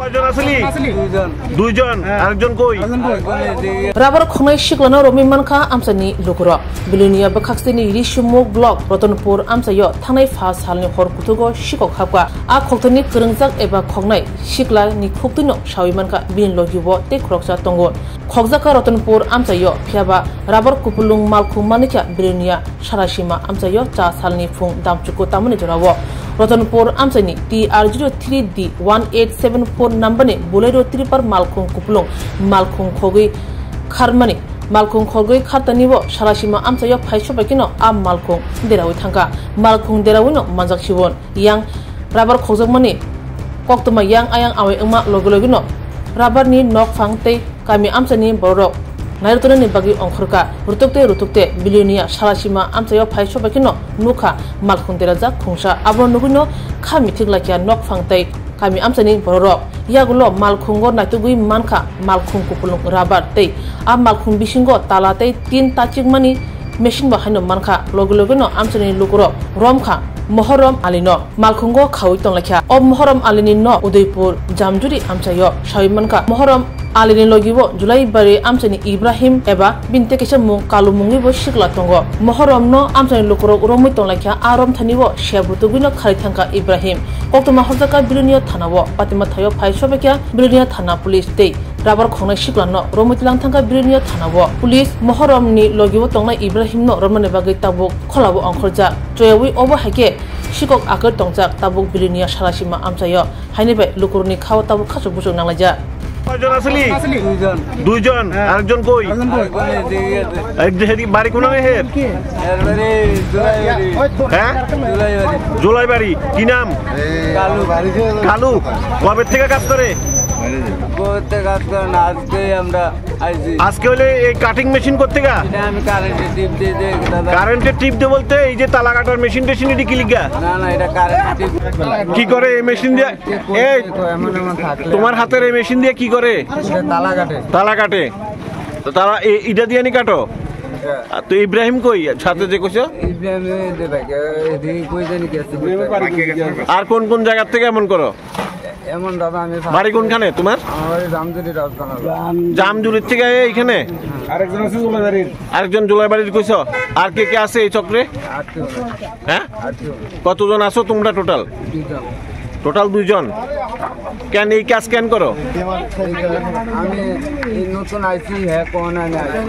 Rabar khonai shiklano romiman kha amsani lukro bilunia bakhaksini risumok block Rotanpur amsayo thanai phas halni hor kutugo shikok khapka a khoktani kringjak eba khognai shikla ni khoktino shawiman kha bin logibo te kroksa tongo khokjaka Rotanpur amsayo phiaba rabar kupulung malkhung manikya bilunia sarashima amsayo cha salni phung damchuko tamani jorawo Rotanpur amsani TR03D1874 number ne bolero tripar malkhung kupulung malkhung khogui kharmani malkhung khogui khartanibo sarashima amsayo phaisho bakino am malkhung derawi thangka malkhung derawino manjak sibon yang rabar khojokmani koktoma yang ayang awe ema logologino rabar ni nok phangtei kami amsani borok nairutone ni bagi ongkhorka rutukte bilunia sarashima amsayo phaisho bakino nukha malkhung deraja khungsa abro nugino khami thiglakya nok phangtei kami amsani borok yagulo malkhungo naitugui mankha malkhung kupulung rabar tei a malkhung bisingo talatei tin tachikmani machine bahaino mankha logologino amsani lukro romkha Mohorom Alino malkhungo khawi tonglakha o Mohorom Alini no Udaipur Jamjuri amsayo shawimanka Mohorom Alini logibo Julai bari amsani Ibrahim eba binte kesa mung kalumungni bo shikla tongo Mohorom no amsani lukro romui tonglakha arom thanibo shebrutugino khari thangka Ibrahim koktoma horjaka bilunia thanawo patima thayo phaishobekya bilunia thana police tei rabar khongnai shiklano romutlang thangka bilunia thanawo police Mohorom ni logibo tongnai Ibrahim no romane bagai tabuk kholabo ongkhorja joyawi obo hake shikok akar tongjak tabuk bilunia sarashima amsayo hainibai lukurni khawa tabuk khasuk busuk nanglaja দুইজন আরেকজন কই বাড়ি কোন জুলাই বাড়ি কি নাম কালু কবে থেকে কাজ করে আজকে হলে এই কাটিং মেশিন করতে গা কারেন্টের টিপ দিয়ে বলতে এই যে তালা কাটার মেশিন টেশিন এটি কি লিখা কি করে এই মেশিন দিয়ে এই তোমার হাতের এই মেশিন দিয়ে কি করে তালা কাটে তো তারা এটা দিয়ে নি কাটো তো ইব্রাহিম কই সাথে যে কইছো আর কোন কোন জায়গা থেকে এমন করো এমন দাদা আমি বাড়ি কোনখানে তোমার জামজুরির থেকে এইখানে আরেকজন জুলাইবাড়ির কইছো আর কে কে আছে এই চক্রে হ্যাঁ কতজন আছো তোমরা টোটাল দুইজন কেন এই কাজ কেন করো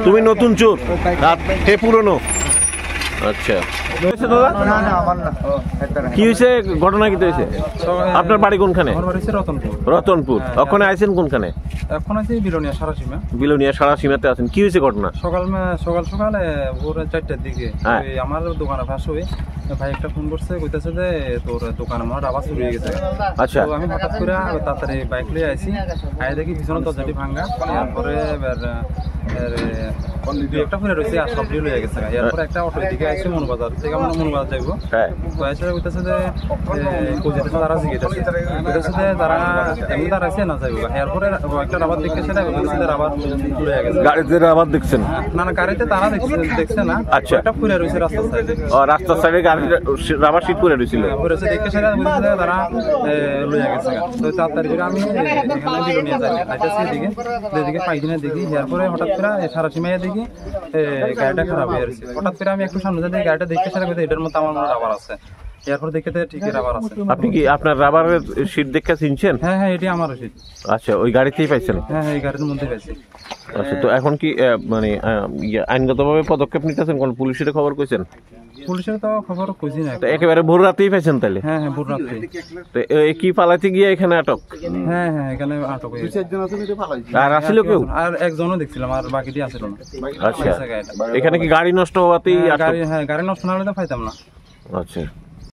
তুমি নতুন চোর হে পুরনো আচ্ছা কি হয়েছে ঘটনা কি হয়েছে আপনার বাড়ি কোনখানে রতনপুর ওখানে আইছেন কোনখানে এখন আছি বিলোনিয়া সারাসীমাতে আছেন কি হয়েছে ঘটনা সকালে ভোর 4টার দিকে আমার দোকানে ফাঁস হয়ে ভাই একটা ফোন করছে কইতাছে যে তোর দোকানে আমার আওয়াজ চুরি হয়ে গেছে আচ্ছা আমি হঠাৎ করে তাড়াতাড়ি বাইক নিয়ে আইছি আই দেখি পিছনে দরজাটি ভাঙা তারপরে একটা ফিরে রয়েছে আর সব হয়ে গেছে এরপরে একটা অটো দিকে আইছে মনবাজার থেকে মনবাজার যাইবো পয়সা কইতাছে যে কোজিতে তারা জিগেতাছে কইতাছে যে তারা এমনি তারা আছে না যাইবো এরপরে একটা রাবার দেখে সেটা কইতাছে যে রাবার চুরি হয়ে গেছে গাড়িতে রাবার দেখছেন না গাড়িতে তারা দেখছে না আচ্ছা একটা ফিরে রয়েছে রাস্তার সাইডে রাস্তার সাইডে গাড়ি রাবার শীট পরে রয়েছিল পরেছে দেখে সেটা কইতাছে তারা লইয়া গেছে তো তাড়াতাড়ি করে আমি এখানে দিল নিয়ে যাই আইতাছি এদিকে পাইদিনে দেখি এরপরে হঠাৎ করে সারাসীমায় দেখি গাড়িটা খারাপ হয়ে গেছে হঠাৎ করে আমি একটু সামনে যাই গাড়িটা দেখে সেটা কইতে এটার মধ্যে আমার রাবার আছে এরপর দেখে ঠিকই রাবার আছে আপনি কি আপনার রাবারের শীট দেখে চিনছেন হ্যাঁ এটি আমার শীট আচ্ছা ওই গাড়িতেই পাইছেন হ্যাঁ এই গাড়ির মধ্যে পাইছি আচ্ছা তো এখন কি মানে আইনগতভাবে পদক্ষেপ নিতেছেন কোন পুলিশের খবর কইছেন পুলিশের তো খবর কইছি না তো একেবারে ভোর রাতেই পাইছেন তাইলে হ্যাঁ ভোর রাতে তো কি পালাতে গিয়ে এখানে আটক হ্যাঁ এখানে আটক হয়েছে 2-4 জন আছে মিলে পালাইছে আর আসলে কেউ আর একজনও দেখছিলাম আর বাকিটি আছিল না আচ্ছা এখানে কি গাড়ি নষ্ট হওয়াতেই গাড়ি নষ্ট না হলে তো পাইতাম না আচ্ছা